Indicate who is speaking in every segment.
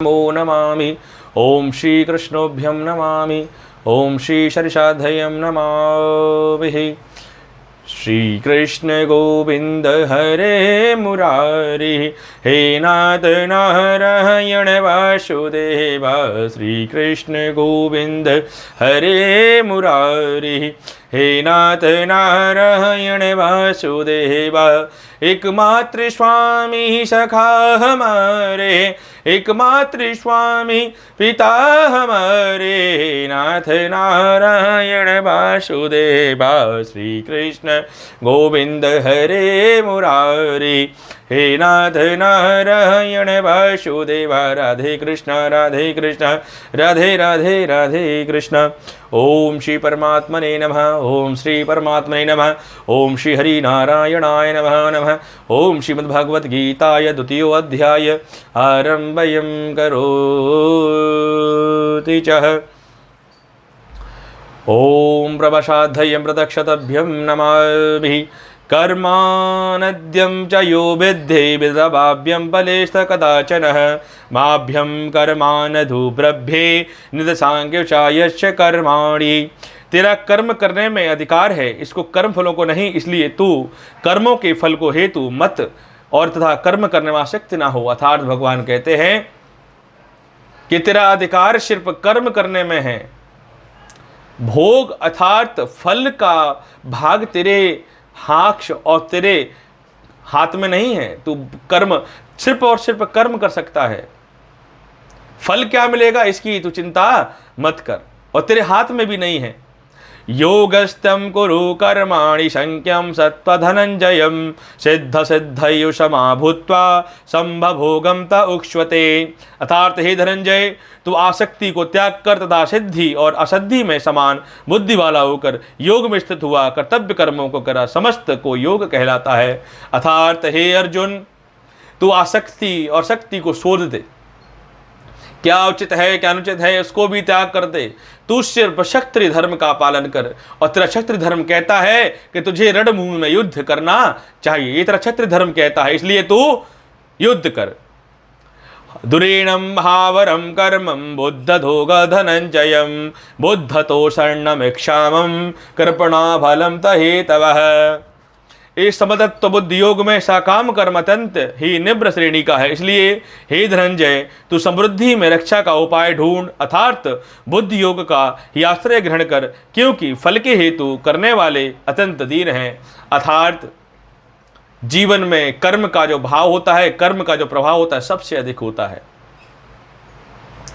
Speaker 1: नमो नमामि। ओम श्री कृष्णोभ्यं नमामि। ओम श्री शरिषाधयं नमामि। श्री कृष्ण गोविंद हरे मुरारी, हे नाथ नारायण वासुदेव। श्री कृष्ण गोविंद हरे मुरारी, हे नाथ नारायण वासुदेव। एकमात्र स्वामी सखा हमारे, एकमात्र स्वामी पिता हमारे, नाथ नारायण वासुदेव। श्री कृष्ण गोविंद हरे मुरारी, हे नाथ नारायण वासुदेव। राधे कृष्ण राधे राधे राधे कृष्ण। ओम श्री परमात्मने नमः। ओम श्री परमात्मने नमः। ओम श्री हरि नारायणाय नमः नमः। ओम श्रीमद्भागवत गीताय द्वितीयो अध्याय आरंभयं करोति च। ओम प्रवशाध्ययं प्रदक्षतभ्यं नमामि। कर्मानद्यं च यो विद्धि विदभाव्यं बलेस्त कदाचनः, माभ्यं कर्मानधुब्रभ्ये निदसांख्यचायस्य कर्माणि। तेरा कर्म करने में अधिकार है, इसको कर्म फलों को नहीं, इसलिए तू कर्मों के फल को हेतु मत और तथा कर्म करने में आसक्त ना हो। अर्थात भगवान कहते हैं कि तेरा अधिकार सिर्फ कर्म करने में है, भोग अर्थात फल का भाग तेरे हाथ और तेरे हाथ में नहीं है। तू कर्म सिर्फ और सिर्फ कर्म कर सकता है, फल क्या मिलेगा इसकी तू चिंता मत कर, और तेरे हाथ में भी नहीं है। योगस्थं कुरु कर्माणि संख्यं सत्त्वधनंजयं, सिद्ध सिद्धयुषमा भूत्वा संभोगं त उक्ष्वते। अर्थात हे धनंजय, तू आसक्ति को त्याग कर तथा सिद्धि और असिद्धि में समान बुद्धि वाला होकर योग में स्थित हुआ कर्तव्य कर्मों को करा, समस्त को योग कहलाता है। अर्थात हे अर्जुन, तू आसक्ति और शक्ति को शोध दे, क्या उचित है क्या अनुचित है उसको भी त्याग कर दे। तू सिर्फ क्षत्रिय धर्म का पालन कर, और तेरा क्षत्रिय धर्म कहता है कि तुझे रणभूमि में युद्ध करना चाहिए। ये तेरा क्षत्रिय धर्म कहता है, इसलिए तू युद्ध कर। दुरीणं महावरं कर्मं बुद्धधोग धनंजयं, बुद्धतो शरणमिक्षामं कृपणाफलं तहेतवः। इस समदत्व बुद्धि योग में साकाम कर्म अत्यंत ही निब्र श्रेणी का है, इसलिए हे धनंजय, तू समृद्धि में रक्षा का उपाय ढूंढ, अर्थात बुद्धि योग का ही आश्रय ग्रहण कर, क्योंकि फल के हेतु करने वाले अत्यंत दीन हैं। अर्थात जीवन में कर्म का जो भाव होता है, कर्म का जो प्रभाव होता है, सबसे अधिक होता है।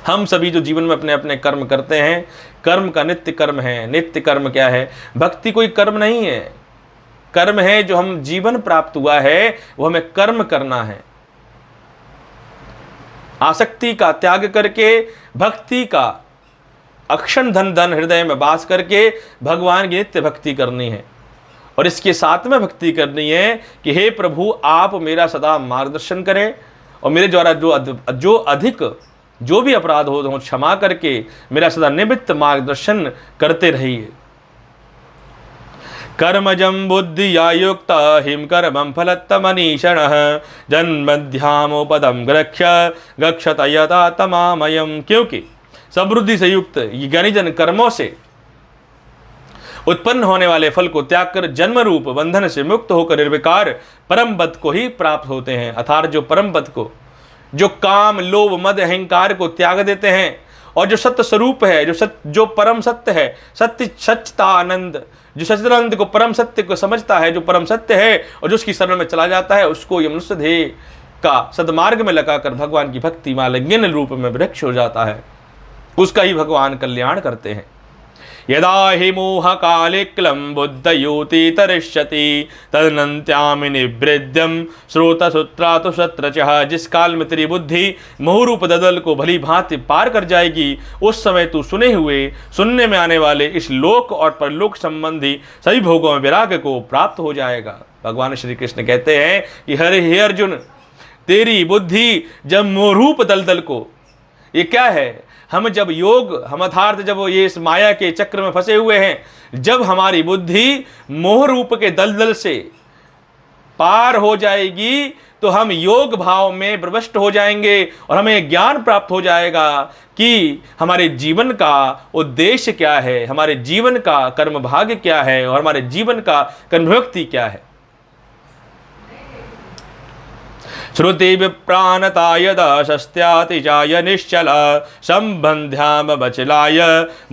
Speaker 1: हम सभी जो जीवन में अपने अपने कर्म करते हैं, कर्म का नित्य कर्म है। नित्य कर्म क्या है? भक्ति कोई कर्म नहीं है, कर्म है जो हम जीवन प्राप्त हुआ है, वो हमें कर्म करना है। आसक्ति का त्याग करके भक्ति का अक्षण धन धन हृदय में वास करके भगवान की नित्य भक्ति करनी है। और इसके साथ में भक्ति करनी है कि हे प्रभु, आप मेरा सदा मार्गदर्शन करें और मेरे द्वारा जो अधिक जो भी अपराध हो क्षमा करके मेरा सदा निमित्त मार्गदर्शन करते रहिए। कर्मजं बुद्धिया युक्ता हिम कर्मं फलत्तमनीषणः, जन्मध्यामोपदं गक्षत यथा तमामयम्। क्योंकि समृद्धि से युक्त ज्ञानीजन कर्मों से उत्पन्न होने वाले फल को त्याग कर जन्म रूप बंधन से मुक्त होकर निर्विकार परम पद को ही प्राप्त होते हैं। अर्थात जो परम पद को, जो काम लोभ मद अहंकार को त्याग देते हैं, और जो सत्य स्वरूप है, जो परम सत्य है, सत्य सच्चिता आनंद, जो सच्चिदानंद को परम सत्य को समझता है, जो परम सत्य है और जो उसकी शरण में चला जाता है, उसको ये मनुष्य देह का सदमार्ग में लगाकर भगवान की भक्ति मालिन्य रूप में वृक्ष हो जाता है। उसका ही भगवान कल्याण करते हैं। यदा हि मोह काले क्लं बुद्धयोति तरिष्यति, तदनन्त्यामि निवृद्ध्यं श्रोतसूत्रातु शत्रचः। जिस काल में तेरी बुद्धि मोहरूप दलदल को भली भांति पार कर जाएगी, उस समय तू सुनने में आने वाले इस लोक और परलोक संबंधी सभी भोगों में विराग को प्राप्त हो जाएगा। भगवान श्री कृष्ण कहते हैं कि हे अर्जुन, तेरी बुद्धि जब मोहरूप दलदल को, ये क्या है, हम अर्थात जब ये इस माया के चक्र में फंसे हुए हैं, जब हमारी बुद्धि मोह रूप के दलदल से पार हो जाएगी तो हम योग भाव में प्रविष्ट हो जाएंगे और हमें ज्ञान प्राप्त हो जाएगा कि हमारे जीवन का उद्देश्य क्या है, हमारे जीवन का कर्म भाग्य क्या है और हमारे जीवन का कर्मभक्ति क्या है। श्रुति विप्राणता यदा शस्त्यातिजाय निश्चल संबंध्याम बचलाय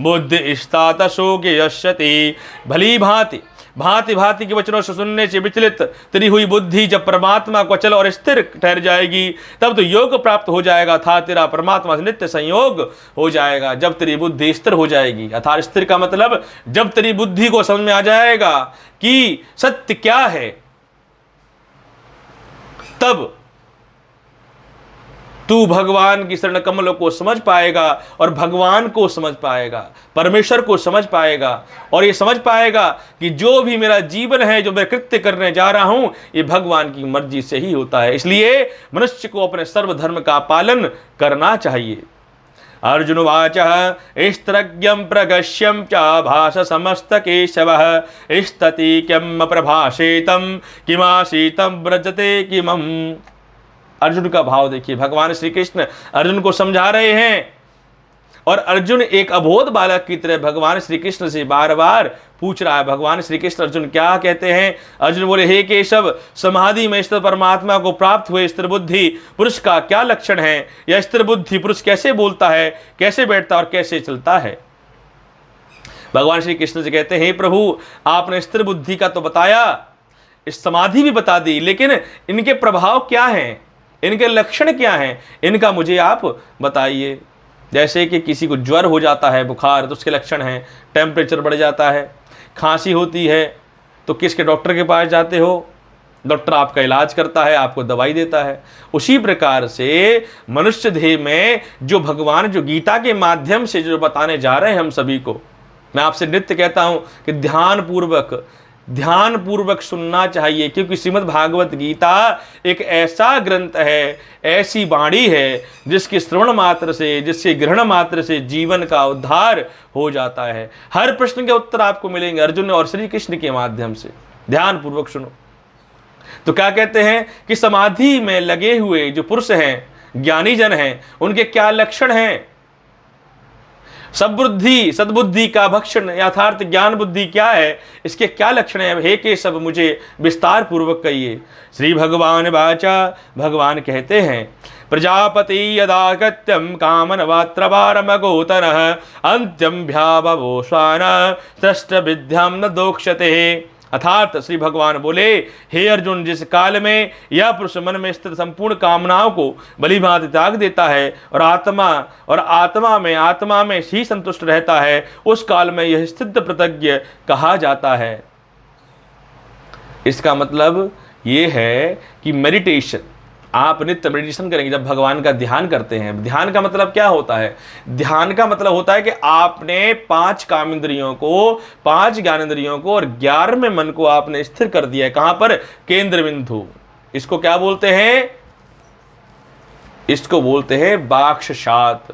Speaker 1: बुद्धि स्तात शोकयस्यति। भली भांति भांति भांति के वचनों से सुनने से विचलित तेरी हुई बुद्धि जब परमात्मा को अचल और स्थिर ठहर जाएगी तब तो योग प्राप्त हो जाएगा, था तेरा परमात्मा से नित्य संयोग हो जाएगा। जब तेरी बुद्धि स्थिर हो जाएगी, अर्थात स्थिर का मतलब जब तेरी बुद्धि को समझ में आ जाएगा कि सत्य क्या है, तब तू भगवान की शरण कमलों को समझ पाएगा और भगवान को समझ पाएगा, परमेश्वर को समझ पाएगा और ये समझ पाएगा कि जो भी मेरा जीवन है, जो मैं कृत्य करने जा रहा हूं, ये भगवान की मर्जी से ही होता है। इसलिए मनुष्य को अपने सर्वधर्म का पालन करना चाहिए। अर्जुन वाच स्त्रज्ञं प्रगश्यं च भाष समस्त केशवः स्तति किम प्रभाषेतम किमासीतम व्रजते किमम। अर्जुन का भाव देखिए, भगवान श्री कृष्ण अर्जुन को समझा रहे हैं और अर्जुन एक अबोध बालक की तरह भगवान श्री कृष्ण से बार बार पूछ रहा है। भगवान श्री कृष्ण अर्जुन क्या कहते हैं? अर्जुन बोले, हे केशव, समाधि में स्थित परमात्मा को प्राप्त हुए स्थिर बुद्धि पुरुष का क्या लक्षण है? यह स्थिर बुद्धि पुरुष कैसे बोलता है, कैसे बैठता और कैसे चलता है? भगवान श्री कृष्ण जी कहते हैं, हे प्रभु, आपने स्थिर बुद्धि का तो बताया, इस समाधि भी बता दी, लेकिन इनके प्रभाव क्या हैं, इनके लक्षण क्या हैं, इनका मुझे आप बताइए। जैसे कि किसी को ज्वर हो जाता है, बुखार, तो उसके लक्षण हैं, टेम्परेचर बढ़ जाता है, खांसी होती है तो किसके डॉक्टर के पास जाते हो? डॉक्टर आपका इलाज करता है, आपको दवाई देता है। उसी प्रकार से मनुष्य देह में जो भगवान जो गीता के माध्यम से जो बताने जा रहे हैं हम सभी को, मैं आपसे नित्य कहता हूं कि ध्यान पूर्वक सुनना चाहिए, क्योंकि श्रीमद् भागवत गीता एक ऐसा ग्रंथ है, ऐसी वाणी है जिसके श्रवण मात्र से, जिसके ग्रहण मात्र से जीवन का उद्धार हो जाता है। हर प्रश्न के उत्तर आपको मिलेंगे अर्जुन और श्री कृष्ण के माध्यम से। ध्यान पूर्वक सुनो। तो क्या कहते हैं कि समाधि में लगे हुए जो पुरुष हैं, ज्ञानी जन हैं, उनके क्या लक्षण हैं? सद्बुद्धि, सद्बुद्धि का भक्षण, यथार्थ ज्ञान बुद्धि क्या है, इसके क्या लक्षण है? हे केशव, मुझे विस्तार पूर्वक कहिए। श्री भगवान वाचा, भगवान कहते हैं, प्रजापति यदागत्यम कामन वात्रवारमगोतरः अंत्यम भ्यावोश्वान सृष्ट विद्याम न दोक्षते। अर्थात श्री भगवान बोले, हे अर्जुन, जिस काल में यह पुरुष मन में स्थित संपूर्ण कामनाओं को भलीभांति त्याग देता है और आत्मा में ही संतुष्ट रहता है, उस काल में यह स्थित प्रत्यज्ञ कहा जाता है। इसका मतलब ये है कि मेडिटेशन, आप नित्य मेडिटेशन करेंगे जब भगवान का ध्यान करते हैं। ध्यान का मतलब क्या होता है? ध्यान का मतलब होता है कि आपने 5 कामेंद्रियों को, 5 ज्ञानेंद्रियों को और 11वें मन को आपने स्थिर कर दिया है। कहां पर? केंद्र बिंदु। इसको क्या बोलते हैं? इसको बोलते हैं बाक्षशात।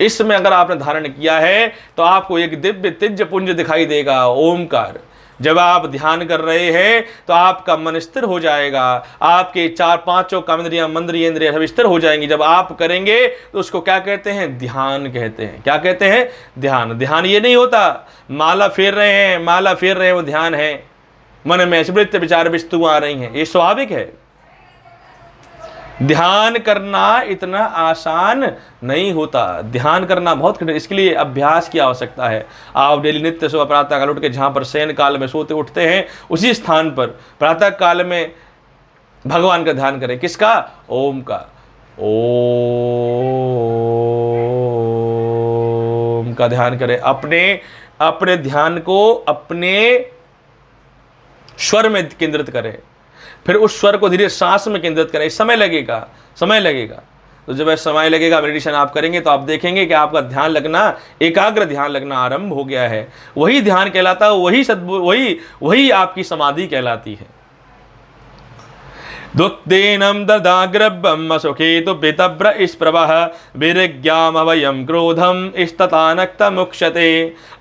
Speaker 1: इसमें अगर आपने धारण किया है तो आपको एक दिव्य तिज्य पुंज दिखाई देगा, ओमकार। जब आप ध्यान कर रहे हैं तो आपका मन स्थिर हो जाएगा, आपके 4-5 कामेंद्रियां, मंद्रियेंद्रियां सब स्थिर हो जाएंगी। जब आप करेंगे तो उसको क्या कहते हैं? ध्यान कहते हैं। क्या कहते हैं? ध्यान। ध्यान ये नहीं होता माला फेर रहे हैं वो ध्यान है। मन में स्मृत विचार वस्तुएं आ रही हैं, ये स्वाभाविक है। ध्यान करना इतना आसान नहीं होता, ध्यान करना बहुत कठिन, इसके लिए अभ्यास की आवश्यकता है। आप डेली नित्य सुबह प्रातः काल उठ के जहाँ पर शयन काल में सोते उठते हैं, उसी स्थान पर प्रातः काल में भगवान का ध्यान करें। किसका? ओम का। ओम का ध्यान करें। अपने ध्यान को अपने स्वर में केंद्रित करें, फिर उस स्वर को धीरे सांस में केंद्रित करें। समय लगेगा। तो जब समय लगेगा, मेडिटेशन आप करेंगे तो आप देखेंगे कि आपका ध्यान लगना, एकाग्र ध्यान लगना आरंभ हो गया है। वही ध्यान कहलाता है, वही आपकी समाधि कहलाती है। दुक्तेनम ददाग्रब्बम सुखेतु पितब्र इस्प्रवः विरज्ञामवयम क्रोधम इस्ततानक्त मुक्षते।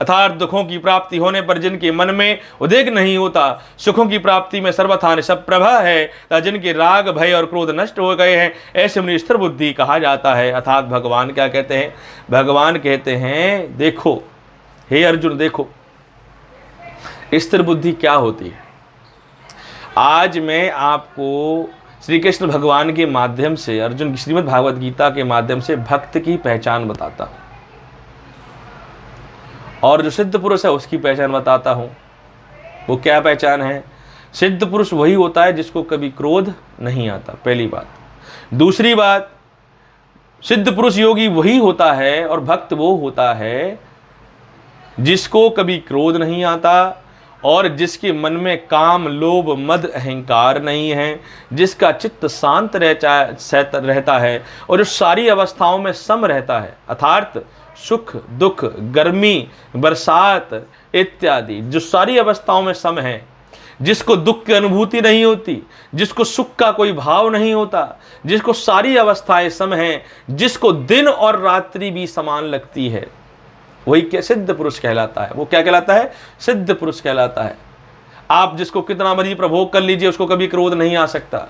Speaker 1: अर्थात दुखों की प्राप्ति होने पर जिनके मन में उद्वेग नहीं होता, सुखों की प्राप्ति में सर्वथा निष्प्रभा है, तथा जिनके राग भय और क्रोध नष्ट हो गए हैं, ऐसे उन्हें स्थिर बुद्धि कहा जाता है। अर्थात भगवान क्या कहते हैं? भगवान कहते हैं देखो हे अर्जुन, देखो स्थिर बुद्धि क्या होती है। आज मैं आपको श्री कृष्ण भगवान के माध्यम से, अर्जुन की श्रीमद् भागवत गीता के माध्यम से भक्त की पहचान बताता हूं, और जो सिद्ध पुरुष है उसकी पहचान बताता हूं। वो क्या पहचान है? सिद्ध पुरुष वही होता है जिसको कभी क्रोध नहीं आता, पहली बात। दूसरी बात, सिद्ध पुरुष योगी वही होता है और भक्त वो होता है जिसको कभी क्रोध नहीं आता और जिसके मन में काम लोभ मद अहंकार नहीं है, जिसका चित्त शांत रहता है और जो सारी अवस्थाओं में सम रहता है। अर्थात सुख दुख गर्मी बरसात इत्यादि जो सारी अवस्थाओं में सम है, जिसको दुख की अनुभूति नहीं होती, जिसको सुख का कोई भाव नहीं होता, जिसको सारी अवस्थाएं सम हैं, जिसको दिन और रात्रि भी समान लगती है, वही क्या सिद्ध पुरुष कहलाता है। वो क्या कहलाता है? सिद्ध पुरुष कहलाता है। आप जिसको कितना मर्जी प्रभोग कर लीजिए, उसको कभी क्रोध नहीं आ सकता।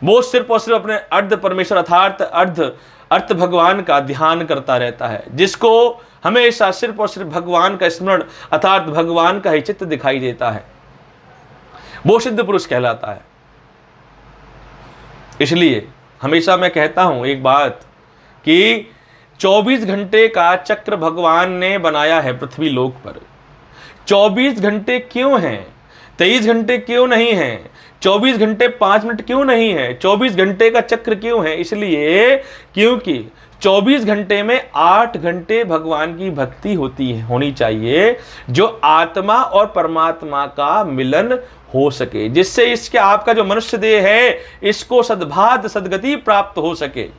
Speaker 1: वो सिर्फ और सिर्फ अपने अर्ध परमेश्वर अर्थात अर्थ भगवान का ध्यान करता रहता है, जिसको हमेशा सिर्फ और सिर्फ भगवान का स्मरण अर्थात भगवान का ही चित्त दिखाई देता है, वो सिद्ध पुरुष कहलाता है। इसलिए हमेशा मैं कहता हूं एक बात कि 24 घंटे का चक्र भगवान ने बनाया है पृथ्वी लोक पर। 24 घंटे क्यों हैं? 23 घंटे क्यों नहीं हैं? 24 घंटे 5 मिनट क्यों नहीं है? 24 घंटे का चक्र क्यों है? इसलिए क्योंकि 24 घंटे में 8 घंटे भगवान की भक्ति होनी चाहिए, जो आत्मा और परमात्मा का मिलन हो सके, जिससे इसके आपका जो मनुष्य देह है इसको सद्भात सद्गति प्राप्त हो सके।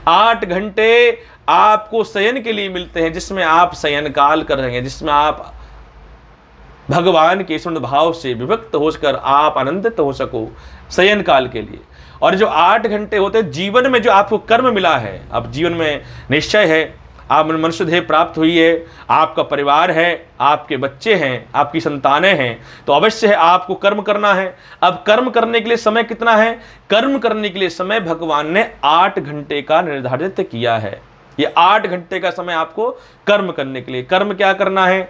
Speaker 1: 8 घंटे आपको शयन के लिए मिलते हैं, जिसमें आप शयन काल कर रहे हैं, जिसमें आप भगवान के स्मरण भाव से विभक्त होकर आप आनंदित हो सको शयन काल के लिए। और जो 8 घंटे होते हैं जीवन में जो आपको कर्म मिला है, अब जीवन में निश्चय है, आप मनुष्य देह प्राप्त हुई है, आपका परिवार है, आपके बच्चे हैं, आपकी संतानें हैं, तो अवश्य है आपको कर्म करना है। अब कर्म करने के लिए समय कितना है? कर्म करने के लिए समय भगवान ने 8 घंटे का निर्धारित किया है। ये 8 घंटे का समय आपको कर्म करने के लिए। कर्म क्या करना है?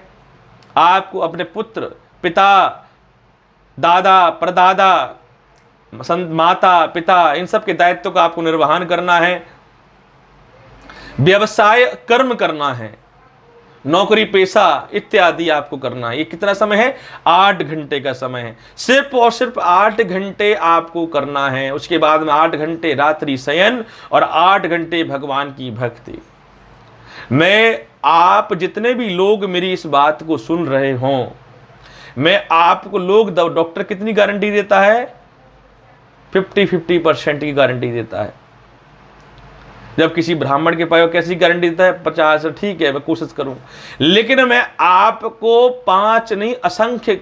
Speaker 1: आपको अपने पुत्र पिता दादा परदादा माता पिता इन सब के दायित्व का आपको निर्वहन करना है, व्यवसाय कर्म करना है, नौकरी पेशा इत्यादि आपको करना है। ये कितना समय है? 8 घंटे का समय है। सिर्फ और सिर्फ 8 घंटे आपको करना है। उसके बाद में 8 घंटे रात्रि शयन और 8 घंटे भगवान की भक्ति। आप जितने भी लोग मेरी इस बात को सुन रहे हों, मैं आपको डॉक्टर कितनी गारंटी देता है? 50% की गारंटी देता है। जब किसी ब्राह्मण के पायो कैसी गारंटी देता है? 50। ठीक है, मैं कोशिश करूं, लेकिन मैं आपको 5 नहीं असंख्य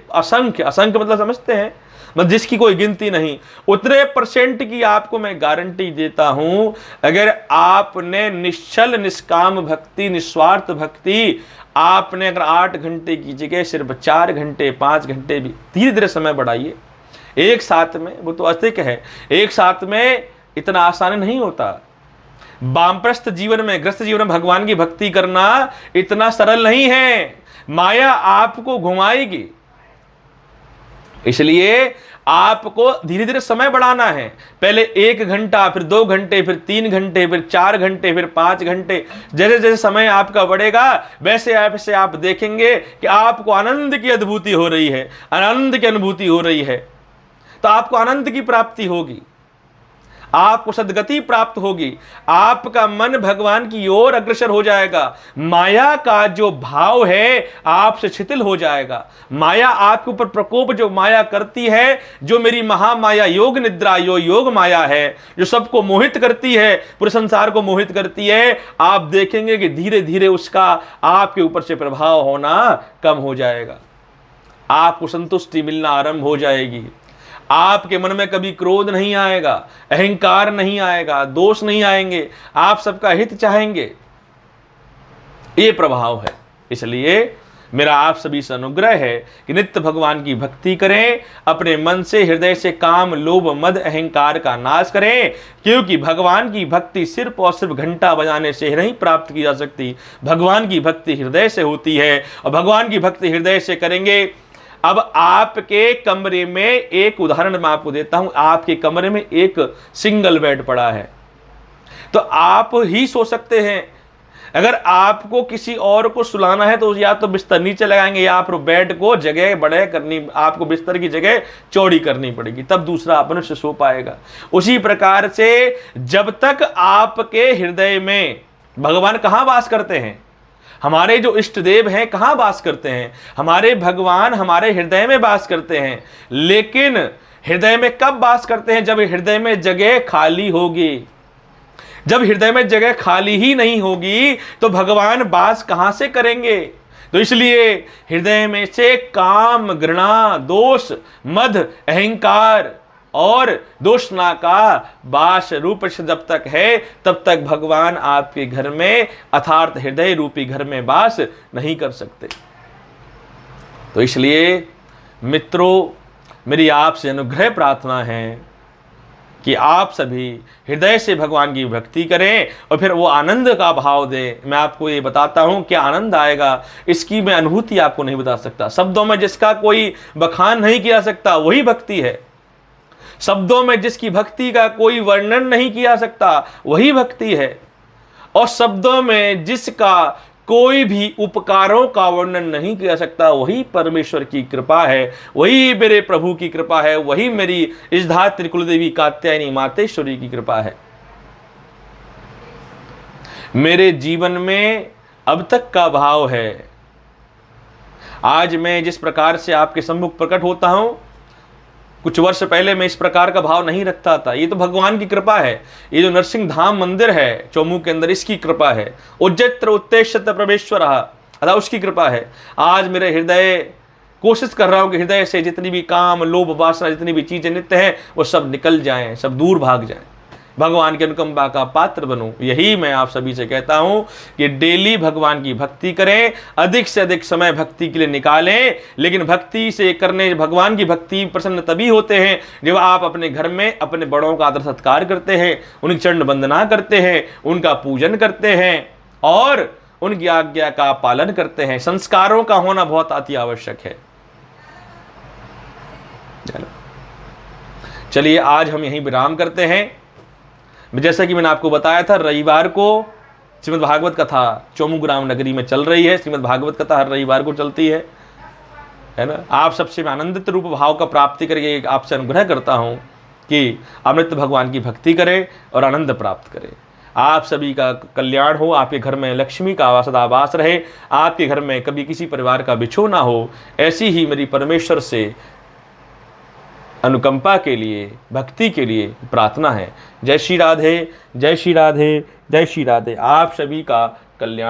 Speaker 1: मतलब समझते हैं, मतलब जिसकी कोई गिनती नहीं, उतने % की आपको मैं गारंटी देता हूं। अगर आपने निश्चल निष्काम भक्ति निस्वार्थ भक्ति आपने अगर 8 घंटे की जगह सिर्फ 4 घंटे 5 घंटे भी धीरे धीरे समय बढ़ाइए एक साथ में, वो तो अधिक है, एक साथ में इतना आसान नहीं होता। वामप्रस्थ जीवन में ग्रस्त जीवन में भगवान की भक्ति करना इतना सरल नहीं है, माया आपको घुमाएगी। इसलिए आपको धीरे धीरे समय बढ़ाना है। पहले 1 घंटा, फिर 2 घंटे, फिर 3 घंटे, फिर 4 घंटे, फिर 5 घंटे। जैसे जैसे समय आपका बढ़ेगा वैसे आप देखेंगे कि आपको आनंद की अनुभूति हो रही है, आनंद की अनुभूति हो रही है, तो आपको आनंद की प्राप्ति होगी, आपको सद्गति प्राप्त होगी, आपका मन भगवान की ओर अग्रसर हो जाएगा, माया का जो भाव है आपसे शिथिल हो जाएगा। माया आपके ऊपर प्रकोप जो माया करती है, जो मेरी महामाया योग निद्रा योग माया है, जो सबको मोहित करती है, पूरे संसार को मोहित करती है, आप देखेंगे कि धीरे धीरे उसका आपके ऊपर से प्रभाव होना कम हो जाएगा, आपको संतुष्टि मिलना आरंभ हो जाएगी, आपके मन में कभी क्रोध नहीं आएगा, अहंकार नहीं आएगा, दोष नहीं आएंगे, आप सबका हित चाहेंगे। ये प्रभाव है। इसलिए मेरा आप सभी से अनुग्रह है कि नित्य भगवान की भक्ति करें, अपने मन से हृदय से काम लोभ मद अहंकार का नाश करें, क्योंकि भगवान की भक्ति सिर्फ और सिर्फ घंटा बजाने से नहीं प्राप्त की जा सकती। भगवान की भक्ति हृदय से होती है, और भगवान की भक्ति हृदय से करेंगे। अब आपके कमरे में एक उदाहरण मैं आपको देता हूं। आपके कमरे में एक सिंगल बेड पड़ा है, तो आप ही सो सकते हैं। अगर आपको किसी और को सुलाना है तो या तो बिस्तर नीचे लगाएंगे, या आप बेड को जगह बड़े करनी, आपको बिस्तर की जगह चौड़ी करनी पड़ेगी, तब दूसरा अपने से सो पाएगा। उसी प्रकार से जब तक आपके हृदय में भगवान कहाँ वास करते हैं, हमारे जो इष्ट देव हैं कहाँ वास करते हैं, हमारे भगवान हमारे हृदय में वास करते हैं। लेकिन हृदय में कब वास करते हैं? जब हृदय में जगह खाली होगी। जब हृदय में जगह खाली ही नहीं होगी तो भगवान वास कहां से करेंगे? तो इसलिए हृदय में से काम घृणा दोष मद अहंकार और दोषना का वास रूप से जब तक है, तब तक भगवान आपके घर में अर्थात हृदय रूपी घर में वास नहीं कर सकते। तो इसलिए मित्रों, मेरी आपसे अनुग्रह प्रार्थना है कि आप सभी हृदय से भगवान की भक्ति करें और फिर वो आनंद का भाव दें। मैं आपको ये बताता हूँ क्या आनंद आएगा, इसकी मैं अनुभूति आपको नहीं बता सकता। शब्दों में जिसका कोई बखान नहीं किया सकता वही भक्ति है। शब्दों में जिसकी भक्ति का कोई वर्णन नहीं किया सकता वही भक्ति है। और शब्दों में जिसका कोई भी उपकारों का वर्णन नहीं किया सकता वही परमेश्वर की कृपा है, वही मेरे प्रभु की कृपा है, वही मेरी इष्टधात्री कुलदेवी कात्यायनी मातेश्वरी की कृपा है। मेरे जीवन में अब तक का भाव है। आज मैं जिस प्रकार से आपके सम्मुख प्रकट होता हूं, कुछ वर्ष पहले मैं इस प्रकार का भाव नहीं रखता था। ये तो भगवान की कृपा है। ये जो नरसिंह धाम मंदिर है चौमू के अंदर, इसकी कृपा है। उज्जत्र उत्तेजत प्रवेश्वर अदा उसकी कृपा है। आज मेरे हृदय कोशिश कर रहा हूं कि हृदय से जितनी भी काम लोभ वासना जितनी भी चीजें नित्य हैं वो सब निकल जाएं, सब दूर भाग जाएं, भगवान के अनुकंपा का पात्र बनूं। यही मैं आप सभी से कहता हूं कि डेली भगवान की भक्ति करें, अधिक से अधिक समय भक्ति के लिए निकालें। लेकिन भक्ति से करने, भगवान की भक्ति प्रसन्न तभी होते हैं जब आप अपने घर में अपने बड़ों का आदर सत्कार करते हैं, उनकी चरण वंदना करते हैं, उनका पूजन करते हैं और उनकी आज्ञा का पालन करते हैं। संस्कारों का होना बहुत अति आवश्यक है। चलिए आज हम यहीं विराम करते हैं। जैसा कि मैंने आपको बताया था, रविवार को श्रीमद् भागवत कथा चौमू ग्राम नगरी में चल रही है। श्रीमद् भागवत कथा हर रविवार को चलती है ना। आप सबसे मैं आनंदित रूप भाव का प्राप्ति करके आपसे अनुग्रह करता हूं कि आप नित्य भगवान की भक्ति करें और आनंद प्राप्त करें। आप सभी का कल्याण हो, आपके घर में लक्ष्मी का सदा वास रहे, आपके घर में कभी किसी प्रकार का बिछो ना हो, ऐसी ही मेरी परमेश्वर से अनुकंपा के लिए, भक्ति के लिए प्रार्थना है। जय श्री राधे, जय श्री राधे, जय श्री राधे। आप सभी का कल्याण।